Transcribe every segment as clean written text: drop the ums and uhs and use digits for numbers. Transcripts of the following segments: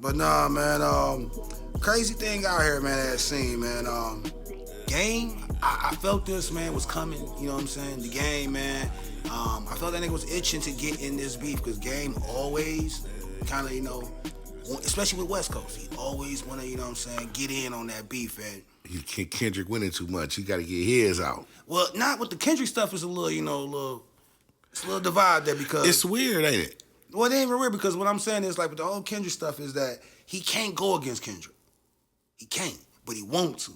But nah, man. Crazy thing out here, man. That scene, man. Game. I felt this man was coming. You know what I'm saying? The game, man. I felt that nigga was itching to get in this beef because Game always kind of, especially with West Coast, he always want to, you know what I'm saying, get in on that beef. And Kendrick winning too much. He got to get his out. well, not with the Kendrick stuff. Is a little, it's a little divide there because it's weird, ain't it? Well, it ain't even weird because what I'm saying is like with the whole Kendrick stuff is that he can't go against Kendrick. He can't, but he want to.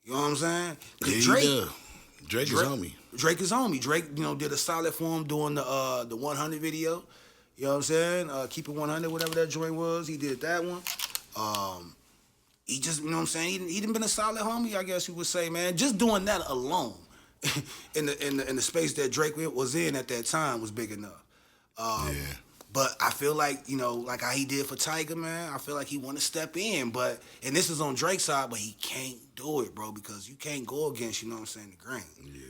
You know what I'm saying? Yeah, Drake is on me. Drake is on me. Drake, did a solid for him doing the 100 video. You know what I'm saying? Keep It 100, whatever that joint was. He did that one. He just, you know what I'm saying? He done been a solid homie, I guess you would say, man. Just doing that alone in the space that Drake was in at that time was big enough. Yeah. But I feel like, like how he did for Tiger, man, I feel like he want to step in. And this is on Drake's side, but he can't do it, bro, because you can't go against, the grain. Yeah.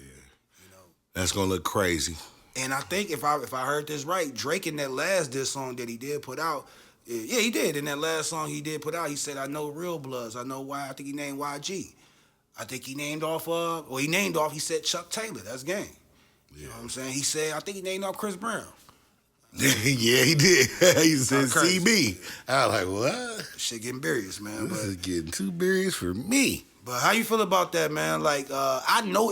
That's going to look crazy. And I think if I heard this right, Drake in that last diss song that he did put out, yeah, he did. In that last song he did put out, he said, I know real bloods. I know why. I think he named YG. I think he named off, he said Chuck Taylor. That's game. You know what I'm saying? He said, I think he named off Chris Brown. Yeah, he did. He said CB. I was like, what? Shit getting serious, man. This is getting too serious for me. But how you feel about that, man? Like, I know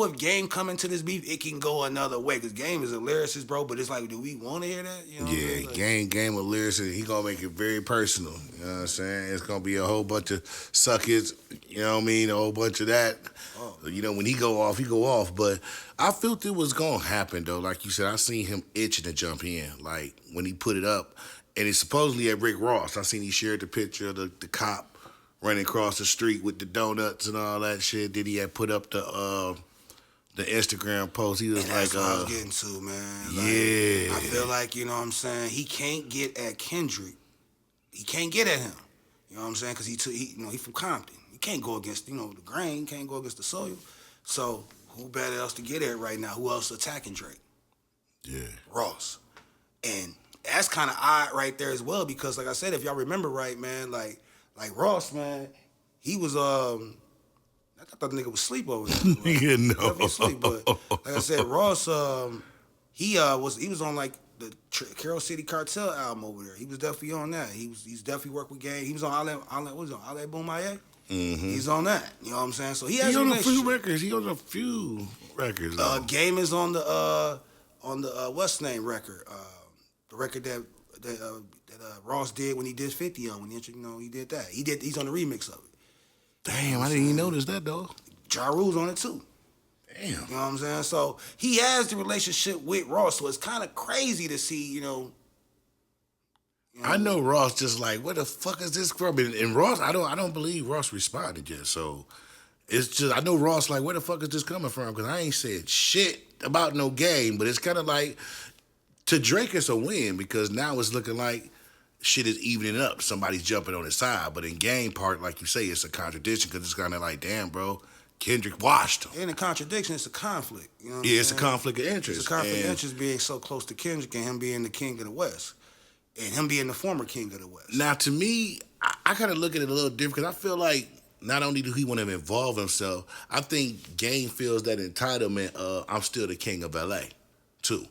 if Game come into this beef, it can go another way. Cause Game is a lyricist, bro. But it's like, do we want to hear that? You know what I mean? Game a lyricist. He gonna make it very personal. You know what I'm saying? It's gonna be a whole bunch of suckers. You know what I mean? A whole bunch of that. Oh. When he go off, he go off. But I felt it was gonna happen though. Like you said, I seen him itching to jump in. Like when he put it up, and it's supposedly at Rick Ross. I seen he shared the picture of the cop running across the street with the donuts and all that shit. Then he had put up the Instagram post. He was that's what I was getting to, man. I feel like, you know what I'm saying, he can't get at Kendrick. He can't get at him. You know what I'm saying? Because he from Compton. He can't go against, the grain. He can't go against the soil. So who better else to get at right now? Who else attacking Drake? Yeah. Ross. And that's kind of odd right there as well because, like I said, if y'all remember right, man, like Ross, man, he was I thought the nigga was asleep over there. You know. Definitely asleep, but like I said, Ross, he was on like the Carol City Cartel album over there. He was definitely on that. He's definitely worked with Game. He was on Ale Boom Aye. Mm-hmm. He's on that. You know what I'm saying? So he has on a few records. He on a few records. Game is on the what's the name record? The record that Ross did when he did 50 on when he did that. He's on the remix of it. Damn, I didn't even notice that though. Ja Rule's on it too. Damn. You know what I'm saying? So he has the relationship with Ross, so it's kind of crazy to see, I know Ross just like, where the fuck is this from? And Ross, I don't believe Ross responded yet. So it's just, I know Ross like, where the fuck is this coming from? Because I ain't said shit about no game, but it's kind of like, to Drake it's a win because now it's looking like shit is evening up. Somebody's jumping on his side. But in game part, like you say, it's a contradiction because it's kind of like, damn, bro, Kendrick washed him. In a contradiction, it's a conflict. You know it's a conflict of interest. It's a conflict of interest being so close to Kendrick and him being the king of the West. And him being the former king of the West. Now, to me, I kind of look at it a little different because I feel like not only do he want to involve himself, I think Game feels that entitlement of I'm still the king of L.A., too.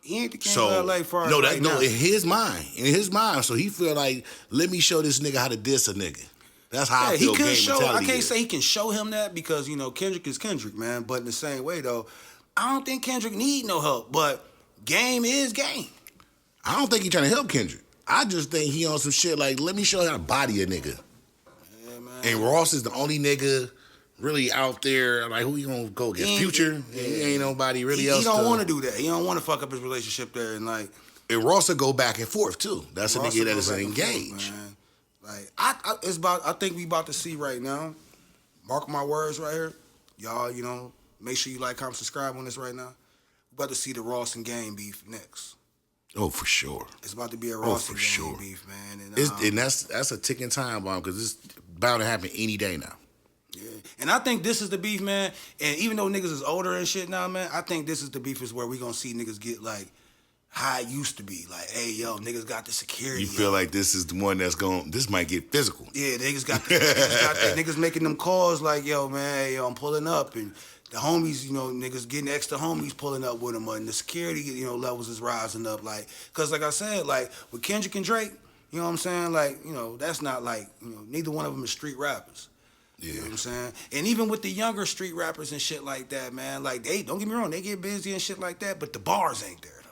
He ain't the king of LA for no, right now. In his mind. So he feel like, let me show this nigga how to diss a nigga. That's how I feel Game mentality I can't say he can show him that because, Kendrick is Kendrick, man. But in the same way, though, I don't think Kendrick need no help. But Game is Game. I don't think he trying to help Kendrick. I just think he on some shit like, let me show you how to body a nigga. Yeah, man. And Ross is the only nigga really out there, like, who you gonna go against? Future? He ain't nobody really else. He don't want to do that. He don't want to fuck up his relationship there. And, like... And Ross will go back and forth, too. That's a nigga that is engaged. Like, I think we about to see right now, mark my words right here, y'all, make sure you like, comment, subscribe on this right now. We about to see the Ross and Game beef next. Oh, for sure. It's about to be a Ross and Game beef, man. And that's a ticking time bomb because it's bound to happen any day now. Yeah. And I think this is the beef, man. And even though niggas is older and shit now, man, I think this is the beef is where we gonna see niggas get like how it used to be. Like, hey, yo, niggas got the security. You feel like this is the one that's this might get physical. Yeah, niggas making them calls like, yo, man, hey, yo, I'm pulling up. And the homies, you know, niggas getting extra homies pulling up with them. And the security, you know, levels is rising up. Like, because like I said, like, with Kendrick and Drake, you know what I'm saying? Like, you know, that's not like, you know, neither one of them is street rappers. Yeah. You know what I'm saying? And even with the younger street rappers and shit like that, man, like, they, don't get me wrong, they get busy and shit like that, but the bars ain't there, though.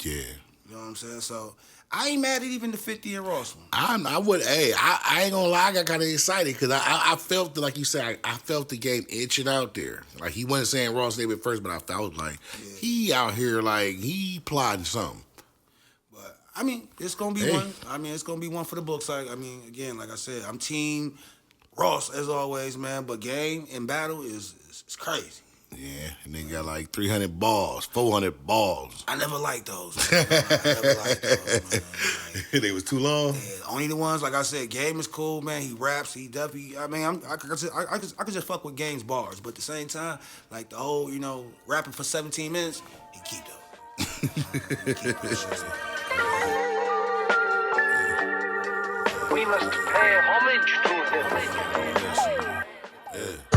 Yeah. You know what I'm saying? So, I ain't mad at even the 50 and Ross one. I ain't gonna lie, I got kind of excited because I felt, like you said, I felt the game itching out there. Like, he wasn't saying Ross name at first, but I felt like he out here, like, he plotting something. But, I mean, it's gonna be one. I mean, it's gonna be one for the books. I mean, again, like I said, I'm team Ross as always, man. But game and battle is crazy. Yeah, and they got like 300 balls, 400 balls. I never liked those. Man. I never liked those, man. Like, they was too long? Yeah, only the ones, like I said, Game is cool, man. He raps, he definitely, I mean, I could just fuck with Game's bars. But at the same time, like the whole, you know, rapping for 17 minutes, he keep those. We must pay homage to him. Yeah.